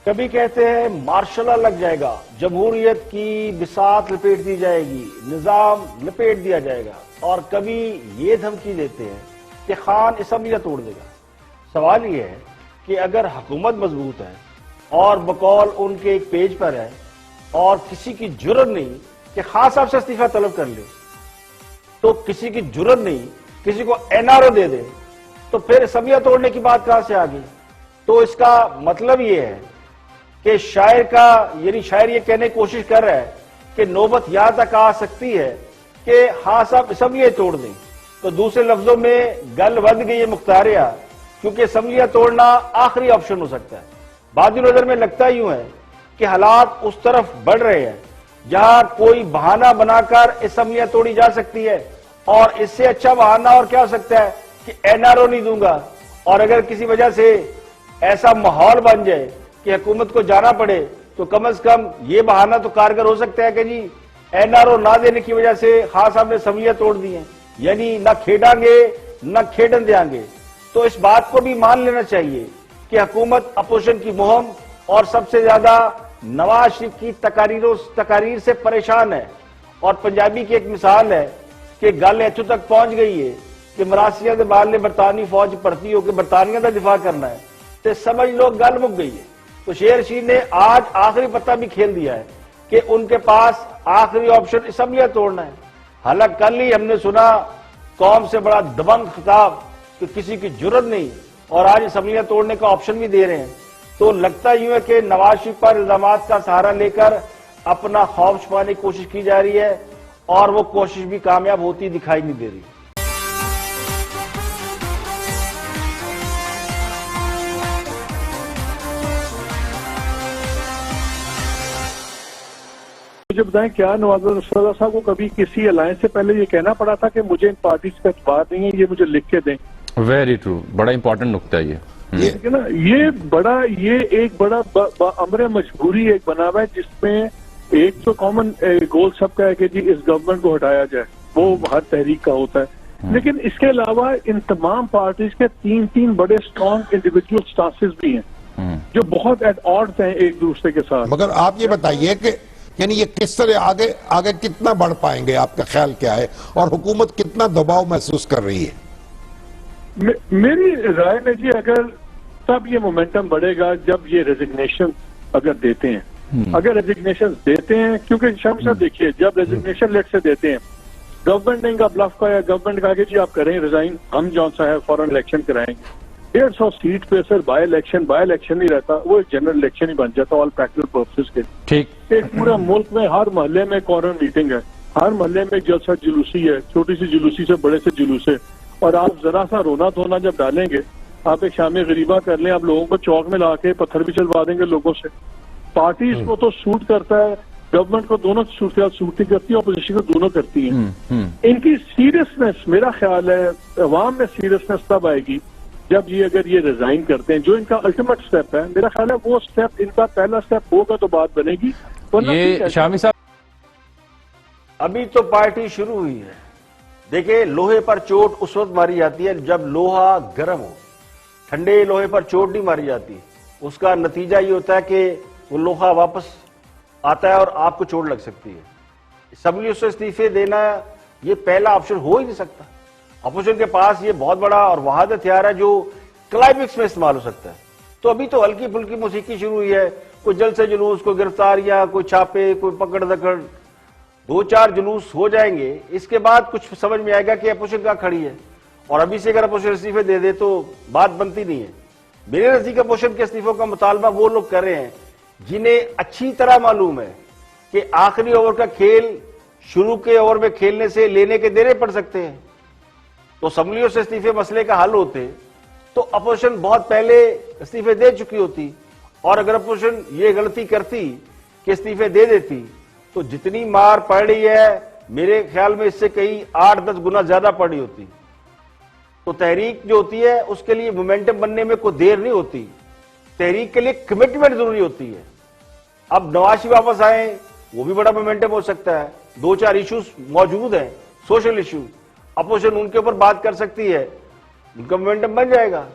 कभी कहते हैं मार्शल लॉ लग जाएगा, जमहूरियत की बिसात लपेट दी जाएगी, निजाम लपेट दिया जाएगा, और कभी ये धमकी देते हैं कि खान असम्बलियां तोड़ देगा। सवाल ये है कि अगर हुकूमत मजबूत है और बकौल उनके एक पेज पर है और किसी की जुर्रत नहीं कि खान साहब से इस्तीफा तलब कर ले, तो किसी की जुर्रत नहीं किसी को एनआरओ दे दे, तो फिर असम्बलियां तोड़ने की बात कहां से आ गई? तो इसका मतलब ये है कि शायर का यानी शायर ये कहने की कोशिश कर रहा है कि नौबत यहां तक आ सकती है कि हाँ साहब असम्बलियां तोड़ दें। तो दूसरे लफ्जों में गल बंध गई है मुख्तारिया, क्योंकि असम्बलियां तोड़ना आखिरी ऑप्शन हो सकता है। बादी नजर में लगता यूं है कि हालात उस तरफ बढ़ रहे हैं जहां कोई बहाना बनाकर असम्बलियां तोड़ी जा सकती है, और इससे अच्छा बहाना और क्या हो सकता है कि एनआरओ नहीं दूंगा। और अगर किसी वजह से ऐसा माहौल बन जाए कि हुकूमत को जाना पड़े, तो कम से कम ये बहाना तो कारगर हो सकता है कि जी एनआरओ ना देने की वजह से खान साहब ने असम्बलियां तोड़ दी हैं, यानी ना खेडांगे ना खेडन देंगे। तो इस बात को भी मान लेना चाहिए कि हुकूमत अपोजिशन की मुहिम और सबसे ज्यादा नवाज शरीफ की तकारीर से परेशान है। और पंजाबी की एक मिसाल है कि गल इत्थों तक पहुंच गई है कि मरासिया के बाल ने बरतानी फौज भर्ती होकर बरतानिया का दिफा करना है, तो समझ लो गल मुक गई है। तो शेर रशीद ने आज आखिरी पत्ता भी खेल दिया है कि उनके पास आखिरी ऑप्शन असम्बलियां तोड़ना है। हालांकि कल ही हमने सुना कौम से बड़ा दबंग खिताब कि किसी की जुर्रत नहीं, और आज असम्बलियां तोड़ने का ऑप्शन भी दे रहे हैं। तो लगता यूं है कि नवाज शरीफ पर इल्जामात का सहारा लेकर अपना खौफ छुपाने की कोशिश की जा रही है, और वो कोशिश भी कामयाब होती दिखाई नहीं दे रही। मुझे बताएं, क्या नवाज रसूलुल्लाह साहब को कभी किसी अलायंस से पहले ये कहना पड़ा था कि मुझे इन पार्टी का इतबार नहीं है, ये मुझे लिख के दें? वेरी ट्रू, बड़ा इंपॉर्टेंट नुकता है ये ना, ये एक बड़ा अमर मजबूरी एक बना हुआ है, जिसमें एक तो कॉमन गोल सबका है कि जी इस गवर्नमेंट को हटाया जाए, वो हर तहरीक का होता है। लेकिन इसके अलावा इन तमाम पार्टीज के तीन बड़े स्ट्रॉन्ग इंडिविजुअल स्टांसेस भी हैं जो बहुत एट ऑड्स हैं एक दूसरे के साथ। मगर आप ये बताइए कि यानी ये किस तरह आगे कितना बढ़ पाएंगे, आपका ख्याल क्या है, और हुकूमत कितना दबाव महसूस कर रही है? मेरी राय में जी अगर तब ये मोमेंटम बढ़ेगा जब ये रेजिग्नेशन अगर देते हैं, अगर रेजिग्नेशन देते हैं, क्योंकि शाम साहब देखिए जब रेजिग्नेशन लेट से देते हैं, गवर्नमेंट ने इनका ब्लफ का या गवर्नमेंट कहा कि जी आप करें रिजाइन, हम जौन सा है फॉरन इलेक्शन कराएंगे। 150 सीट पे सर बाय इलेक्शन नहीं रहता, वो एक जनरल इलेक्शन ही बन जाता ऑल प्रैक्टिकल पर्पसेस के। ठीक, एक पूरा मुल्क में हर मोहल्ले में कॉर्नर मीटिंग है, हर मोहल्ले में जलसा जुलूसी है, छोटी सी जुलूसी से बड़े से जुलूस है, और आप जरा सा रोना धोना जब डालेंगे, आप एक शामी गरीबा कर लें, आप लोगों को चौक में ला के पत्थर भी चलवा देंगे लोगों से। पार्टीज को तो सूट करता है, गवर्नमेंट को दोनों सूट नहीं करती है, अपोजिशन को दोनों करती है। इनकी सीरियसनेस मेरा ख्याल है अवाम में सीरियसनेस तब आएगी जब ये अगर ये रिजाइन करते हैं, जो इनका अल्टीमेट स्टेप है, मेरा ख्याल है वो स्टेप इनका पहला स्टेप होगा तो बात बनेगी। ये शामी साहब अभी तो पार्टी शुरू हुई है। देखिए, लोहे पर चोट उस वक्त मारी जाती है जब लोहा गर्म हो, ठंडे लोहे पर चोट नहीं मारी जाती। उसका नतीजा ये होता है कि वो लोहा वापस आता है और आपको चोट लग सकती है। असम्बली से इस्तीफे देना ये पहला ऑप्शन हो ही नहीं सकता। अपोजिशन के पास ये बहुत बड़ा और वाहिद हथियार है जो क्लाइमेक्स में इस्तेमाल हो सकता है। तो अभी तो हल्की फुल्की मौसीकी शुरू हुई है, कोई जलसे जुलूस, कोई गिरफ्तारियां, कोई छापे, कोई पकड़ दकड़, 2-4 जुलूस हो जाएंगे। इसके बाद कुछ समझ में आएगा कि अपोजिशन कहां खड़ी है, और अभी से अगर अपोजिशन इस्तीफे दे दे तो बात बनती नहीं है। मेरे नजदीक अपोजिशन के इस्तीफों का मुतालबा वो लोग कर रहे हैं जिन्हें अच्छी तरह मालूम है कि आखिरी ओवर का खेल शुरू के ओवर में खेलने से लेने के देने पड़ सकते हैं। तो असम्बलियों से इस्तीफे मसले का हल होते तो अपोजिशन बहुत पहले इस्तीफे दे चुकी होती, और अगर अपोजिशन ये गलती करती कि इस्तीफे दे देती तो जितनी मार पड़ रही है मेरे ख्याल में इससे कई 8-10 गुना ज्यादा पड़ी होती। तो तहरीक जो होती है उसके लिए मोमेंटम बनने में कोई देर नहीं होती, तहरीक के लिए कमिटमेंट जरूरी होती है। अब नवाज शरीफ वापस आए, वो भी बड़ा मोमेंटम हो सकता है। 2-4 इश्यूज मौजूद हैं, सोशल इश्यू, अपोजिशन उनके ऊपर बात कर सकती है, उनका मोमेंटम बन जाएगा।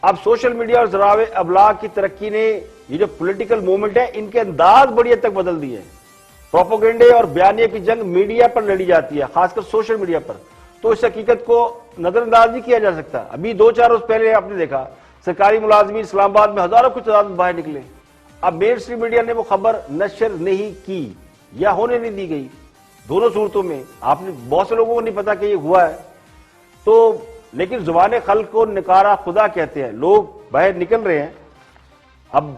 अब सोशल मीडिया और जराए अबलाग की तरक्की ने ये जो पॉलिटिकल मूवमेंट है इनके अंदाज बड़ी हद तक बदल दिए हैं। प्रोपोगेंडे और बयानिए की जंग मीडिया पर लड़ी जाती है, खासकर सोशल मीडिया पर, तो इस हकीकत को नजरअंदाज नहीं किया जा सकता। अभी 2-4 रोज पहले आपने देखा सरकारी मुलाजमीन इस्लामाबाद में हजारों की तादाद में बाहर निकले। अब मेन स्ट्रीम मीडिया ने वो खबर नशर नहीं की या होने नहीं दी गई। दोनों सूरतों में आपने बहुत से लोगों को नहीं पता कि ये हुआ है। तो लेकिन जुबान खल्क को निकारा खुदा कहते हैं, लोग बाहर निकल रहे हैं। अब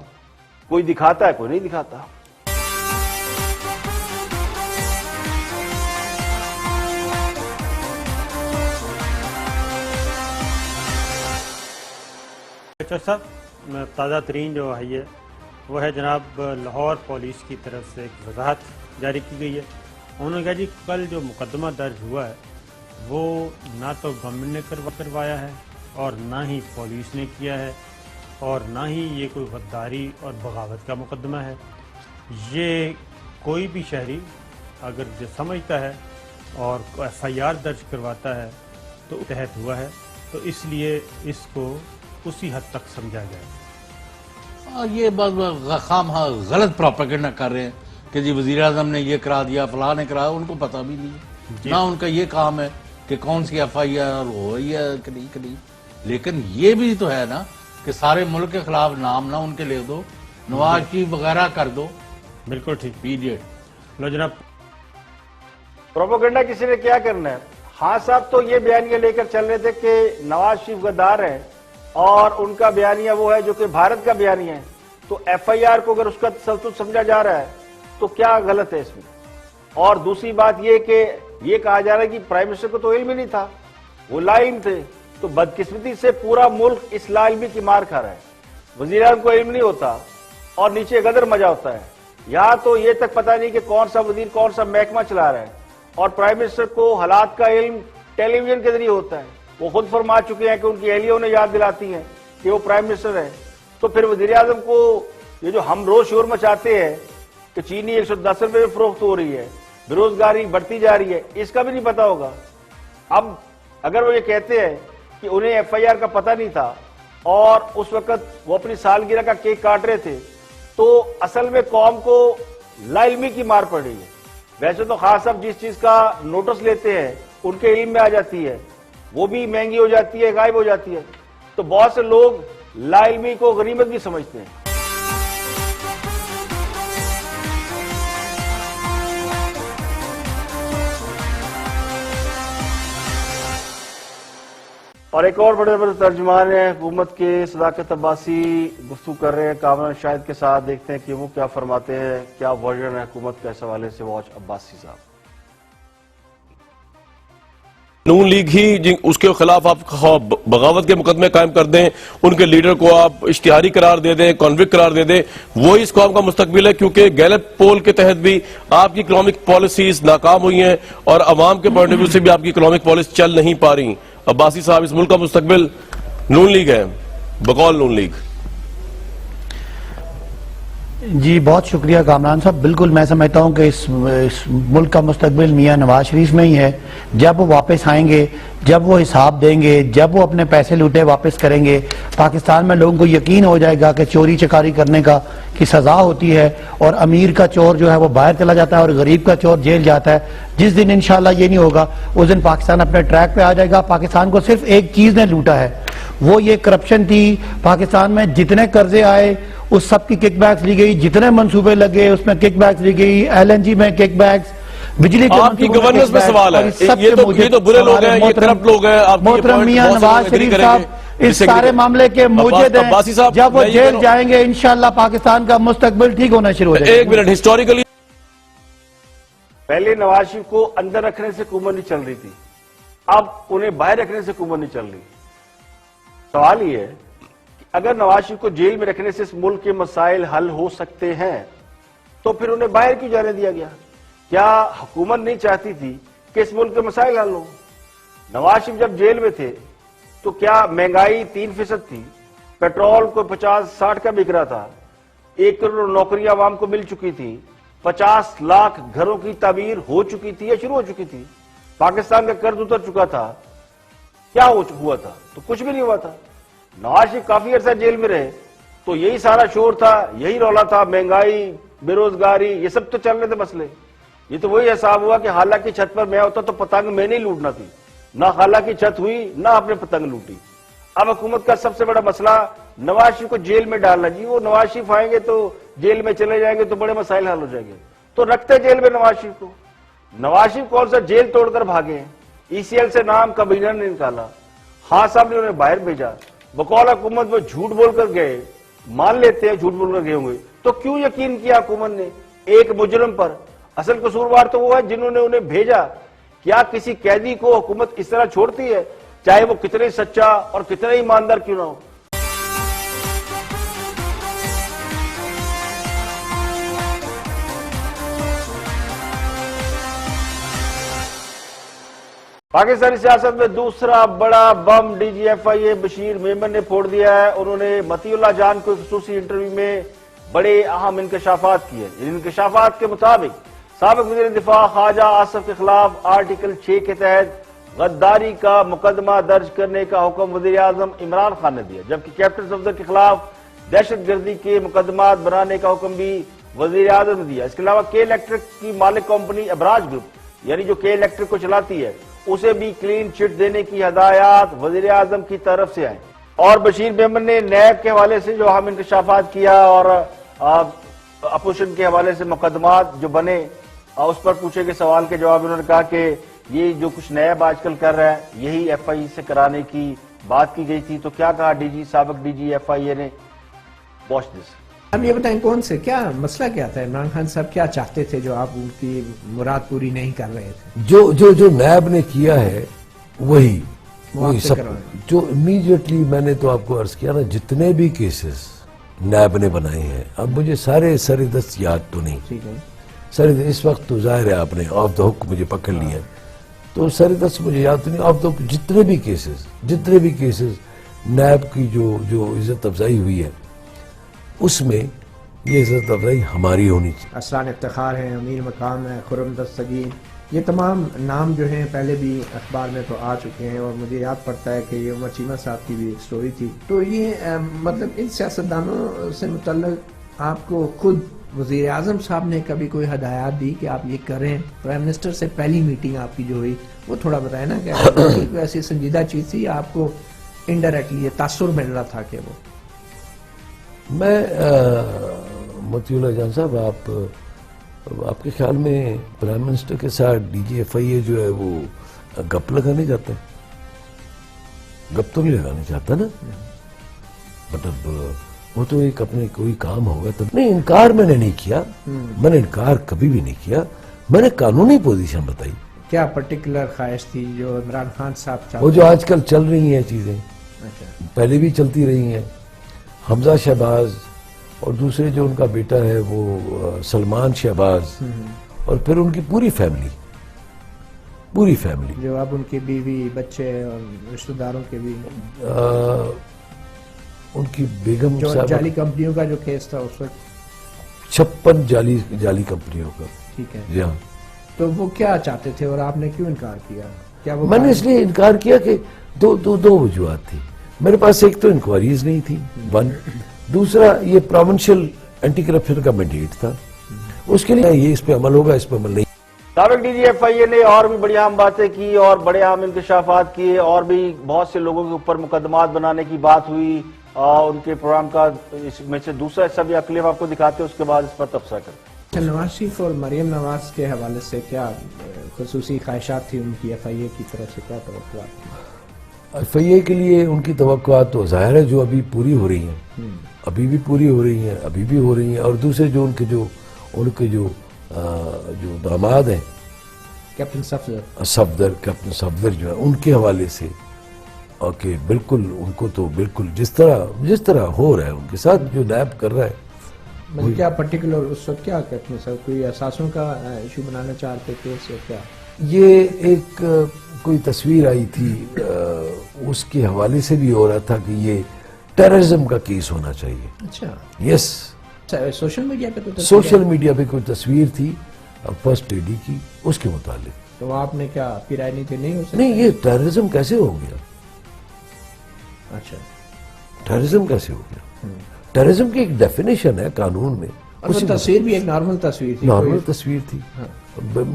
कोई दिखाता है, कोई नहीं दिखाता। साहब, ताज़ा तरीन जो है ये वो है जनाब लाहौर पुलिस की तरफ से एक वजाहत जारी की गई है। उन्होंने कहा जी कल जो मुकदमा दर्ज हुआ है वो ना तो गवर्नमेंट ने करवाया है और ना ही पुलिस ने किया है और ना ही ये कोई गद्दारी और बगावत का मुकदमा है। ये कोई भी शहरी अगर जो समझता है और FIR दर्ज करवाता है तो तहत हुआ है, तो इसलिए इसको उसी हद तक समझा जाए। ये बस खाम गलत प्रोपेगेंडा कर रहे हैं कि जी वज़ीर आज़म ने ये करा दिया, फलां ने कराया, उनको पता भी नहीं है, ना उनका ये काम है कि कौन सी FIR हो रही है कि नहीं। लेकिन ये भी तो है ना कि सारे मुल्क के खिलाफ नाम ना उनके लिख दो, नवाज शरीफ वगैरह कर दो। बिल्कुल ठीक। पीरियड। लो जनाब, प्रोपोगेंडा किसी ने क्या करना है। हाँ साहब तो ये बयानिया लेकर चल रहे थे कि नवाज शरीफ गद्दार है और उनका बयानिया वो है जो कि भारत का बयानिया है। तो FIR को अगर उसका तसल्सुल समझा जा रहा है तो क्या गलत है इसमें। और दूसरी बात ये कि ये कहा जा रहा है कि प्राइम मिनिस्टर को तो इल्म ही नहीं था, वो लाइम थे। तो बदकिस्मती से पूरा मुल्क इस लाइल्मी की मार खा रहा है। वज़ीर आज़म को इल्म नहीं होता और नीचे गदर मजा होता है। यहाँ तो ये तक पता नहीं कि कौन सा वजीर कौन सा महकमा चला रहा है। और प्राइम मिनिस्टर को हालात का इल्म टेलीविजन के जरिए होता है। वो खुद फरमा चुके हैं कि उनकी एहलियों ने याद दिलाती हैं कि वो प्राइम मिनिस्टर है। तो फिर वज़ीर आज़म को ये जो हम रोज शोर मचाते हैं कि चीनी 110 रुपए में फरोख्त हो रही है, बेरोजगारी बढ़ती जा रही है, इसका भी नहीं पता होगा। अब अगर वो ये कहते हैं कि उन्हें FIR का पता नहीं था और उस वक्त वो अपनी सालगिरह का केक काट रहे थे, तो असल में कौम को लाइल्मी की मार पड़ रही है। वैसे तो खास साहब जिस चीज का नोटिस लेते हैं उनके इल्म में आ जाती है, वो भी महंगी हो जाती है, गायब हो जाती है। तो बहुत से लोग लाइल्मी को गनीमत भी समझते हैं। और एक और बड़े बड़े तर्जुमान है हुकूमत के सदाकत अब्बासी गुफ्तगू कर रहे हैं कामरान शाहिद के साथ। देखते हैं कि वो क्या फरमाते हैं, क्या वर्जन है हुकूमत के इस हवाले से। वॉच अब्बासी साहब। नून लीग ही उसके खिलाफ आप बगावत के मुकदमे कायम कर दें, उनके लीडर को आप इश्तिहारी करार दे दें, कॉन्विक्ट करार दे दें, वो इस कौम का मुस्तकबिल है। क्योंकि गैलेप पोल के तहत भी आपकी इकोनॉमिक पॉलिसीज नाकाम हुई हैं और अवाम के पॉइंट ऑफ व्यू से भी आपकी इकोनॉमिक पॉलिसी चल नहीं पा रही। अब्बासी साहब, इस मुल्क का मुस्तकबिल नून लीग है, बकौल नून लीग। जी बहुत शुक्रिया कामरान साहब। बिल्कुल मैं समझता हूं कि इस मुल्क का मुस्तकबिल मियां नवाज शरीफ में ही है। जब वो वापस आएंगे, जब वो हिसाब देंगे, जब वो अपने पैसे लूटे वापस करेंगे, पाकिस्तान में लोगों को यकीन हो जाएगा कि चोरी चकारी करने का की सजा होती है और अमीर का चोर जो है वो बाहर चला जाता है और गरीब का चोर जेल जाता है। जिस दिन इंशाल्लाह ये नहीं होगा उस दिन पाकिस्तान अपने ट्रैक पे आ जाएगा। पाकिस्तान को सिर्फ एक चीज ने लूटा है, वो ये करप्शन थी। पाकिस्तान में जितने कर्जे आए उस सब की किकबैक्स ली गई, जितने मंसूबे लगे उसमें किकबैक्स ली गई, LNG में किकबैक्स, बिजली के आपकी गवर्नेंस में सवाल है। ये तो बुरे लोग हैं, ये करप्ट लोग हैं। मोहतरम मियां नवाज शरीफ साहब इस सारे मामले के मुजद हैं। जब वो जेल जाएंगे इंशाल्लाह पाकिस्तान का मुस्तकबिल ठीक होना शुरू हो जाएगा। एक मिनट, हिस्टोरिकली पहले नवाज शरीफ को अंदर रखने से हुकूमत नहीं चल रही थी, अब उन्हें बाहर रखने से हुकूमत नहीं चल रही। सवाल ये है कि अगर नवाज शरीफ को जेल में रखने से इस मुल्क के मसाइल हल हो सकते हैं तो फिर उन्हें बाहर क्यों जाने दिया गया? क्या हुकूमत नहीं चाहती थी कि इस मुल्क के मसाइल हल हो? नवाज शरीफ जब जेल में थे तो क्या महंगाई 3% थी, पेट्रोल को 50-60 का बिक रहा था, 1 करोड़ नौकरियां आवाम को मिल चुकी थी, 50 लाख घरों की तामीर हो चुकी थी या शुरू हो चुकी थी, पाकिस्तान का कर्ज उतर चुका था। क्या हुआ था? तो कुछ भी नहीं हुआ था। नवाज शरीफ काफी अरसा जेल में रहे, तो यही सारा शोर था, यही रौला था, महंगाई, बेरोजगारी, ये सब तो चल रहे थे मसले। ये तो वही हिसाब हुआ कि हालांकि छत पर मैं होता तो पतंग मैंने ही लूटना थी, ना हालांकि छत हुई ना आपने पतंग लूटी। अब हुकूमत का सबसे बड़ा मसला नवाज शरीफ को जेल में डालना। जी वो नवाज शरीफ आएंगे तो जेल में चले जाएंगे तो बड़े मसाइल हल हो जाएंगे, तो रखते जेल में नवाज शरीफ को। नवाज शरीफ कौन सा जेल तोड़कर भागे हैं? ईसीएल से नाम कबीना ने निकाला, खान साहब ने उन्हें बाहर भेजा, बकौल हुकूमत वो झूठ बोलकर गए। मान लेते हैं झूठ बोलकर गए होंगे, तो क्यों यकीन किया हुकूमत ने एक मुजरिम पर? असल कसूरवार तो वो है जिन्होंने उन्हें भेजा। क्या किसी कैदी को हुकूमत इस तरह छोड़ती है, चाहे वो कितने सच्चा और कितने ईमानदार क्यों ना हो? पाकिस्तानी सियासत में दूसरा बड़ा बम डीजीएफआईए बशीर मेमन ने फोड़ दिया है। उन्होंने मतीउल्लाह जान को खुसूसी इंटरव्यू में बड़े अहम इंकशाफात किए। इन इंकशाफात के मुताबिक साबिक वज़ीर दिफा ख्वाजा आसिफ के खिलाफ आर्टिकल 6 के तहत गद्दारी का मुकदमा दर्ज करने का हुक्म वज़ीर आज़म इमरान खान ने दिया, जबकि कैप्टन सफदर के खिलाफ दहशतगर्दी के मुकदमा बनाने का हुक्म भी वज़ीर आज़म ने दिया। इसके अलावा के इलेक्ट्रिक की मालिक कंपनी अबराज ग्रुप, यानी जो के इलेक्ट्रिक को चलाती है, उसे भी क्लीन चिट देने की हदायत वज़ीर आज़म की तरफ से आए। और बशीर मेमन ने नैब के हवाले से जो अहम इंकशाफात किया और अपोजिशन के हवाले से मुकदमात जो बने, उस पर पूछे गए सवाल के जवाब उन्होंने कहा कि ये जो कुछ नैब आजकल कर रहा है यही एफआईए से कराने की बात की गई थी। तो क्या कहा साबिक डीजी एफआईए ने? Watch this. अब ये बताएं कौन से क्या मसला क्या था? इमरान खान साहब क्या चाहते थे जो आप उनकी मुराद पूरी नहीं कर रहे थे? जो नैब ने किया है वही सब जो इमीडिएटली मैंने तो आपको अर्ज किया ना, जितने भी केसेस नैब ने बनाए हैं, अब मुझे सारे सरेदस्त याद तो नहीं, ठीक है सर इस वक्त तो जाहिर है आपने ऑफ द हुक मुझे पकड़ लिया, तो सरेदस्त मुझे याद तो नहीं। ऑफ द हुक जितने भी केसेस नैब की जो इज्जत अफजाई हुई है उसमें ये इज्जत अफजाई हमारी होनी चाहिए। असरान इफ्तिखार है, अमीर मकाम है, खुर्रम दस्तगीर, ये तमाम नाम जो हैं पहले भी अखबार में तो आ चुके हैं और मुझे याद पड़ता है कि ये उमर चीमा साहब की भी एक स्टोरी थी। तो ये मतलब इन सियासतदानों से मुतल्लिक आपको खुद वज़ीर आज़म साहब ने कभी कोई हदायत दी कि आप ये करें? प्राइम मिनिस्टर से पहली मीटिंग आपकी जो हुई वो थोड़ा बताएं ना, क्या कोई ऐसी संजीदा चीज़ थी या आपको इनडायरेक्टली ये तासुर मिल रहा था कि वो? मैं मतीउल्लाह जान साहब, आपके ख्याल में प्राइम मिनिस्टर के साथ डीजीएफआईए जो है वो गप लगाने जाते हैं? गप तो नहीं लगाने चाहता ना, मतलब वो तो एक अपने कोई काम होगा तब। नहीं, इनकार मैंने नहीं किया, मैंने इनकार कभी भी नहीं किया, मैंने कानूनी पोजीशन बताई। क्या पर्टिकुलर ख्वाहिश थी जो इमरान खान साहब चाहते? वो जो आजकल चल रही हैं चीजें, पहले भी चलती रही हैं, हमजा शहबाज और दूसरे जो उनका बेटा है वो सलमान शहबाज, और फिर उनकी पूरी फैमिली जो अब उनकी बीवी बच्चे और रिश्तेदारों के भी, उनकी बेगम जो जाली कंपनियों का जो केस था उस वक्त, 56 जाली कंपनियों का, ठीक है जी हाँ। तो वो क्या चाहते थे और आपने क्यों इनकार किया? क्या वो मैंने इसलिए इनकार किया कि दो वजूहत थी मेरे पास। एक तो इंक्वायरीज नहीं थी, वन, दूसरा ये प्रोविंशियल एंटी करप्शन का मैंडेट था, उसके लिए ये इस पे अमल होगा, इस पे अमल नहीं। साबिक डीजीएफआईए ने और भी बड़ी अहम बातें की और बड़े अहम इंकशाफात किए और भी बहुत से लोगों के ऊपर मुकदमात बनाने की बात हुई। उनके प्रोग्राम का इसमें से दूसरा हिस्सा भी क्लिप आपको दिखाते हैं, उसके बाद इस पर तबसरा करते हैं। नवाज शरीफ और मरियम नवाज के हवाले से क्या खुसूसी ख्वाहिशात थी उनकी एफआईए की तरफ से? क्या तवक्कुआत थी एफआईए के लिए? उनकी तवक्कुआत तो जाहिर है जो अभी पूरी हो रही हैं, अभी भी पूरी हो रही हैं, अभी भी हो रही हैं। और दूसरे जो उनके जो दामाद हैं, कैप्टन कैप्टन सफदर जो है, उनके हवाले से ओके, बिल्कुल उनको तो बिल्कुल जिस तरह हो रहा है उनके साथ जो नैब कर रहा है, मतलब क्या पर्टिकुलर उस वक्त क्या कैप्टन साहब कोई एहसासों का इशू बनाना चाहते थे से क्या? ये एक कोई तस्वीर आई थी, उसके हवाले से भी हो रहा था कि ये टेररिज्म का केस होना चाहिए। अच्छा, यस, सोशल मीडिया पे तो सोशल मीडिया पे कोई तस्वीर थी फर्स्ट लेडी की, उसके मुतालिक। तो आपने क्या आपकी राय नहीं थी? नहीं हो सकता। नहीं, ये टेररिज्म कैसे हो गया? अच्छा, टेररिज्म कैसे हो गया? टेररिज्म की एक डेफिनेशन है कानून में। और वो तस्वीर भी एक नॉर्मल तस्वीर थी, नॉर्मल तस्वीर थी,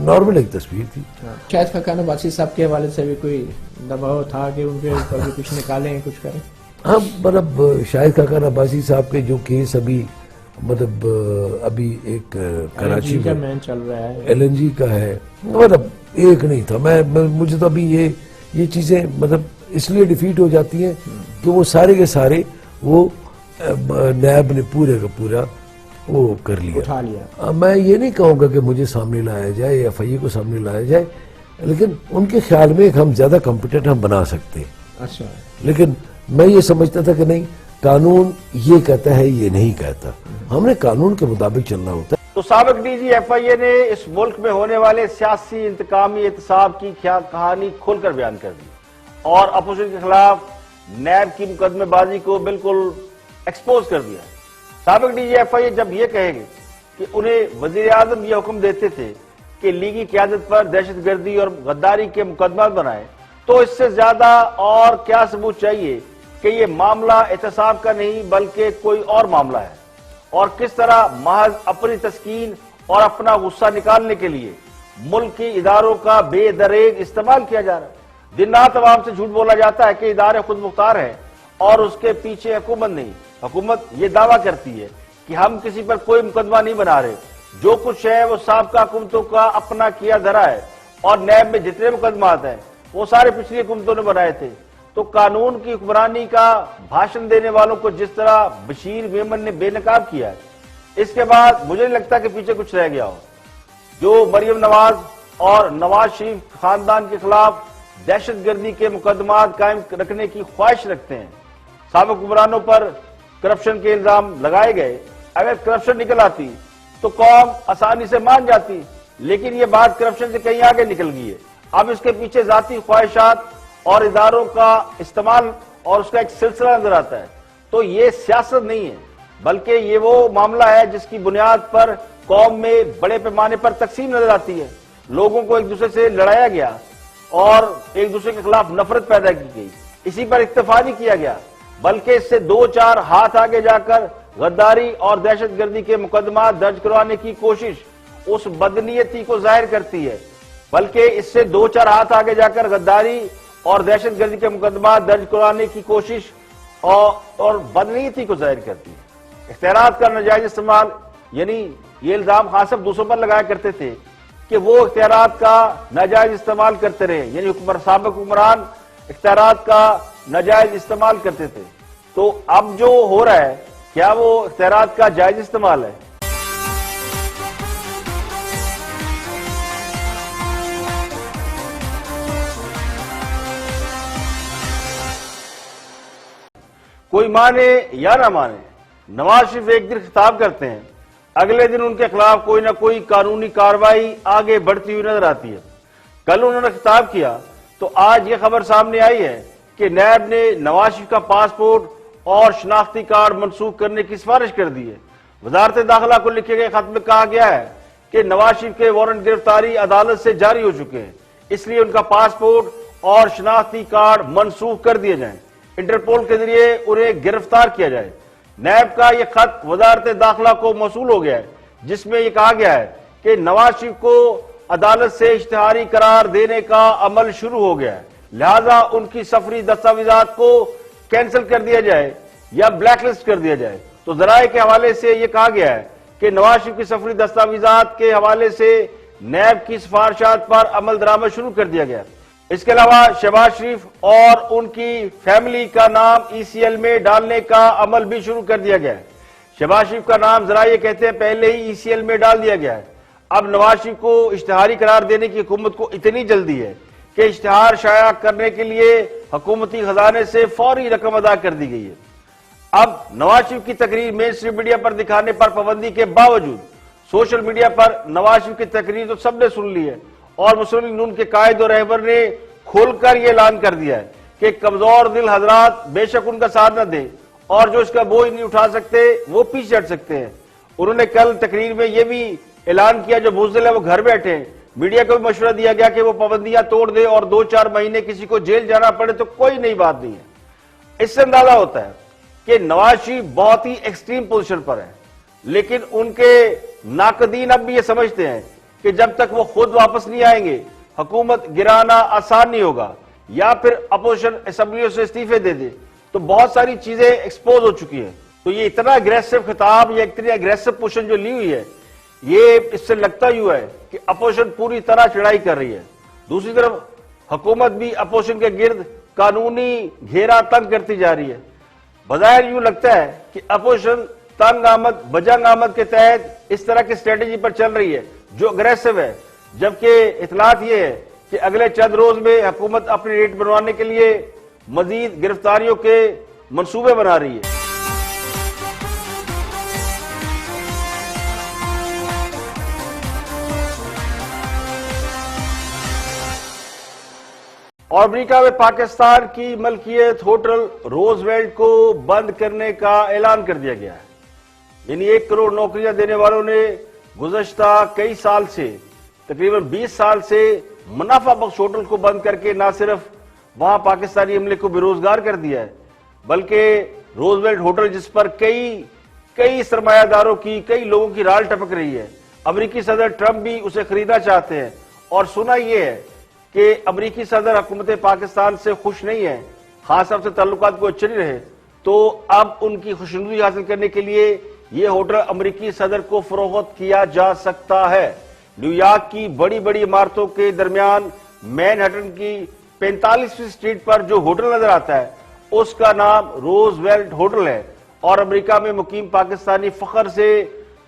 नॉर्मल एक तस्वीर थी। शायद खाकान अब्बासी साहब के हवाले से भी कोई दबाव था कि उनके ऊपर भी कुछ निकालें, कुछ करें? हाँ, मतलब शाहिद खाकान अब्बासी साहब के जो केस अभी मतलब अभी एक कराची का में मैन चल रहा है, LNG का है, मतलब एक नहीं था। मुझे तो अभी ये चीजें मतलब इसलिए डिफीट हो जाती हैं कि वो सारे के सारे वो नैब ने पूरे का पूरा वो कर लिया, उठा लिया। मैं ये नहीं कहूँगा कि मुझे सामने लाया जाए या FIA को सामने लाया जाए, लेकिन उनके ख्याल में हम ज्यादा कॉम्पिटेंट हम बना सकते हैं। अच्छा, लेकिन मैं ये समझता था कि नहीं, कानून ये कहता है, ये नहीं कहता, हमने कानून के मुताबिक चलना होता है। तो साबिक DG FIA ने इस मुल्क में होने वाले सियासी इंतकामी एहतसाब की कहानी खोलकर बयान कर दी और अपोजिशन के खिलाफ नैब की मुकदमेबाजी को बिल्कुल एक्सपोज कर दिया। साबिक DG FIA जब ये कहेंगे कि उन्हें वजीर आजम ये हुक्म देते थे कि लीगी क़यादत पर दहशतगर्दी और गद्दारी के मुकदमा बनाए, तो इससे ज्यादा और क्या सबूत चाहिए कि ये मामला एहतसाब का नहीं बल्कि कोई और मामला है, और किस तरह महज अपनी तस्कीन और अपना गुस्सा निकालने के लिए मुल्क के इदारों का बेदरेग इस्तेमाल किया जा रहा है। दिन रात अवाम से झूठ बोला जाता है कि इदारे खुद मुख्तार हैं और उसके पीछे हुकूमत नहीं। हुकूमत ये दावा करती है कि हम किसी पर कोई मुकदमा नहीं बना रहे, जो कुछ है वो साबका हुकूमतों का अपना किया धरा है, और नैब में जितने मुकदमात हैं वो सारे पिछली हुकूमतों ने बनाए थे। तो कानून की हुक्मरानी का भाषण देने वालों को जिस तरह बशीर मेमन ने बेनकाब किया है, इसके बाद मुझे नहीं लगता कि पीछे कुछ रह गया हो। जो मरियम नवाज और नवाज शरीफ खानदान के खिलाफ दहशतगर्दी के मुकदमात कायम रखने की ख्वाहिश रखते हैं, साबिक हुक्मरानों पर करप्शन के इल्जाम लगाए गए, अगर करप्शन निकल आती तो कौम आसानी से मान जाती, लेकिन ये बात करप्शन से कहीं आगे निकल गई है। अब इसके पीछे जाती ख्वाहिशात और इदारों का इस्तेमाल और उसका एक सिलसिला नजर आता है। तो ये सियासत नहीं है, बल्कि ये वो मामला है जिसकी बुनियाद पर कौम में बड़े पैमाने पर तकसीम नजर आती है। लोगों को एक दूसरे से लड़ाया गया और एक दूसरे के खिलाफ नफरत पैदा की गई, इसी पर इत्तेफाक नहीं किया गया, बल्कि इससे 2-4 हाथ आगे जाकर गद्दारी और दहशतगर्दी के मुकदमा दर्ज करवाने की कोशिश उस बदनीयती को जाहिर करती है, बल्कि इससे 2-4 हाथ आगे जाकर गद्दारी और दहशतगर्दी के मुकदमा दर्ज करवाने की कोशिश और बदनीयती को जाहिर करती है। इख्तियारात का नाजायज इस्तेमाल, यानी ये इल्जाम खान साहब दूसरों पर लगाया करते थे कि वो इख्तियारात का नाजायज इस्तेमाल करते रहे, यानी साबिक हुक्मरान इख्तियारात का नाजायज इस्तेमाल करते थे। तो अब जो हो रहा है, क्या वो इख्तियारात का जायज इस्तेमाल है? कोई माने या ना माने, नवाज शरीफ एक दिन खिताब करते हैं, अगले दिन उनके खिलाफ कोई ना कोई कानूनी कार्रवाई आगे बढ़ती हुई नजर आती है। कल उन्होंने खिताब किया तो आज ये खबर सामने आई है कि नैब ने नवाज शरीफ का पासपोर्ट और शनाख्ती कार्ड मनसूख करने की सिफारिश कर दी है। वजारत दाखिला को लिखे गए खत में कहा गया है कि नवाज शरीफ के वारंट गिरफ्तारी अदालत से जारी हो चुके हैं, इसलिए उनका पासपोर्ट और शनाख्ती कार्ड मनसूख कर दिए जाएं, इंटरपोल के जरिए उन्हें गिरफ्तार किया जाए। नैब का यह खत वजारत दाखिला को मौसूल हो गया है, जिसमें यह कहा गया है कि नवाज शरीफ को अदालत से इश्तिहारी करार देने का अमल शुरू हो गया है, लिहाजा उनकी सफरी दस्तावेजात को कैंसिल कर दिया जाए या ब्लैकलिस्ट कर दिया जाए। तो जराये के हवाले से यह कहा गया है कि नवाज शरीफ की सफरी दस्तावेजात के हवाले से नैब की सिफारिशात पर अमल दरामद शुरू कर दिया गया। इसके अलावा शहबाज शरीफ और उनकी फैमिली का नाम ECL में डालने का अमल भी शुरू कर दिया गया है। शहबाज शरीफ का नाम जरा ये कहते हैं पहले ही ECL में डाल दिया गया है। अब नवाज शरीफ को इश्तिहारी करार देने की हुकूमत को इतनी जल्दी है कि इश्तिहार शाया करने के लिए हुकूमती खजाने से फौरी रकम अदा कर दी गई है। अब नवाज शरीफ की तकरीर मेन स्ट्रीम मीडिया पर दिखाने पर पाबंदी के बावजूद सोशल मीडिया पर नवाज शरीफ की तकरीर तो सबने सुन ली है, और मुस्लिम लीग नून के कायद और रहबर ने खोलकर यह ऐलान कर दिया है कि कमजोर दिल हजरात बेशक उनका साथ न दे, और जो इसका बोझ नहीं उठा सकते वो पीछे हट सकते हैं। उन्होंने कल तकरीर में यह भी ऐलान किया जो बुज़दिल है वो घर बैठे हैं। मीडिया को भी मशवरा दिया गया कि वो पाबंदियां तोड़ दे और 2-4 महीने किसी को जेल जाना पड़े तो कोई नई बात नहीं है। इससे अंदाजा होता है कि नवाज शरीफ बहुत ही एक्सट्रीम पोजीशन पर है, लेकिन उनके नाकदीन अब भी ये समझते हैं कि जब तक वो खुद वापस नहीं आएंगे हुकूमत गिराना आसान नहीं होगा, या फिर अपोजिशन असेंबलियों से इस्तीफे दे दे। तो बहुत सारी चीजें एक्सपोज हो चुकी हैं। तो ये इतना अग्रेसिव खिताब या इतनी अग्रेसिव पोजीशन जो ली हुई है, ये इससे लगता ही हुआ है कि अपोजिशन पूरी तरह चढ़ाई कर रही है। दूसरी तरफ हुकूमत भी अपोजिशन के गिर्द कानूनी घेरा तंग करती जा रही है। बज़ाहिर यूं लगता है कि अपोजिशन तंग आमद बजंग आमद के तहत इस तरह की स्ट्रेटेजी पर चल रही है जो अग्रेसिव है, जबकि इतलात यह है कि अगले चंद रोज में हुकूमत अपनी रेट बनवाने के लिए मजीद गिरफ्तारियों के मंसूबे बना रही है। और अमेरिका में पाकिस्तान की मलकियत होटल रोजवेल्ट को बंद करने का ऐलान कर दिया गया है। यानी 1 करोड़ नौकरियां देने वालों ने गुज़श्ता कई साल से, तकरीबन 20 साल से मुनाफा बख्श होटल को बंद करके न सिर्फ वहां पाकिस्तानी अमले को बेरोजगार कर दिया है, बल्कि रोजवेल्ट होटल जिस पर कई सरमायादारों की, कई लोगों की राल टपक रही है, अमेरिकी सदर ट्रंप भी उसे खरीदना चाहते हैं। और सुना यह है कि अमेरिकी सदर हुकूमत पाकिस्तान से खुश नहीं है, खास से ताल्लुकात को अच्छे नहीं रहे, तो अब उनकी खुशनुदी हासिल करने के लिए यह होटल अमेरिकी सदर को फरोख्त किया जा सकता है। न्यूयॉर्क की बड़ी बड़ी इमारतों के दरमियान मैनहट्टन की 45वीं स्ट्रीट पर जो होटल नजर आता है उसका नाम रोजवेल्ट होटल है। और अमेरिका में मुकीम पाकिस्तानी फख्र से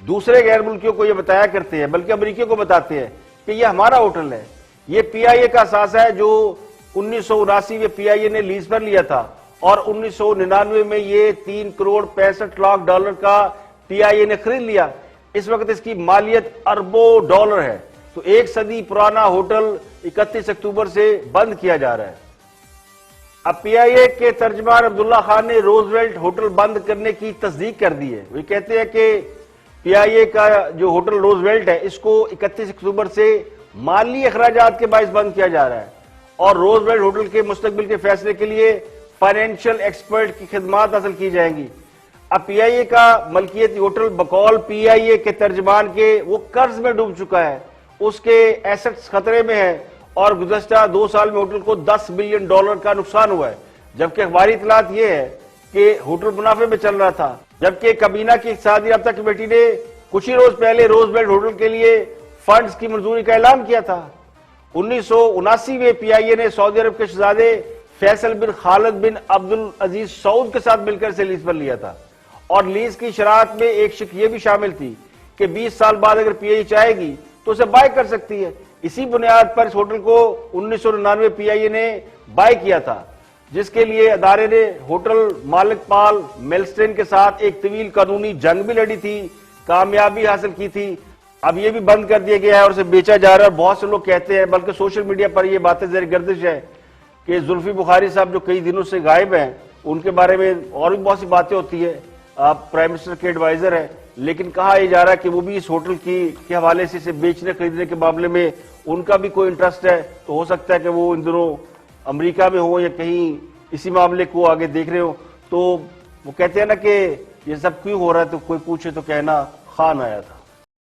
दूसरे गैर मुल्कियों को यह बताया करते हैं, बल्कि अमेरिकियों को बताते हैं कि यह हमारा होटल है। यह पीआईए का असासा है जो 1979 में पीआईए ने लीज पर लिया था और 1999 में यह 3 करोड़ 65 लाख डॉलर का पीआईए ने खरीद लिया। इस वक्त इसकी मालियत अरबों डॉलर है। तो 1 सदी पुराना होटल 31 अक्टूबर से बंद किया जा रहा है। अब पीआईए के तर्जमान अब्दुल्ला खान ने रोजवेल्ट होटल बंद करने की तस्दीक कर दी है। वे कहते हैं कि पीआईए का जो होटल रोजवेल्ट है इसको 31 अक्टूबर से माली अखराजात के बायस बंद किया जा रहा है और रोजवेल्ट होटल के मुस्तकबिल के फैसले के लिए फाइनेंशियल एक्सपर्ट की खिदमात हासिल की जाएंगी। अब पीआईए का मलकियती होटल बकौल पीआईए के तर्जमान के वो कर्ज में डूब चुका है, उसके एसेट्स खतरे में है और गुज़श्ता 2 साल में होटल को $10 बिलियन का नुकसान हुआ है। जबकि अखबारी इतलात यह है कि होटल मुनाफे में चल रहा था। जबकि काबीना की इक़्तिसादी राब्ता कमेटी ने कुछ ही रोज पहले रोजवेल्ट होटल के लिए फंड्स की मंजूरी का ऐलान किया था। 1979 में पीआईए ने सऊदी अरब के शहजादे फैसल बिन खालिद बिन अब्दुल अजीज सऊद के साथ मिलकर इसे लीज पर लिया था और लीज की शरात में एक शिक ये भी शामिल थी कि 20 साल बाद अगर पीआईए चाहेगी तो उसे बाय कर सकती है। इसी बुनियाद पर इस होटल को 1999 पीआईए ने बाय किया था, जिसके लिए अदारे ने होटल मालिक पाल मेल्स्टेन के साथ एक तवील कानूनी जंग भी लड़ी थी, कामयाबी हासिल की थी। अब ये भी बंद कर दिया गया है और उसे बेचा जा रहा है। और बहुत से लोग कहते हैं, बल्कि सोशल मीडिया पर ये बातें ज़रा गर्दिश है कि जुल्फी बुखारी साहब जो कई दिनों से गायब हैं, उनके बारे में और भी बहुत सी बातें होती है। आप प्राइम मिनिस्टर के एडवाइजर हैं, लेकिन कहा यह जा रहा है कि वो भी इस होटल के हवाले से इसे बेचने खरीदने के मामले में उनका भी कोई इंटरेस्ट है। तो हो सकता है कि वो इन दिनों अमेरिका में हो या कहीं इसी मामले को आगे देख रहे हो। तो वो कहते हैं ना कि ये सब क्यों हो रहा है, तो कोई पूछे तो कहना खान आया था।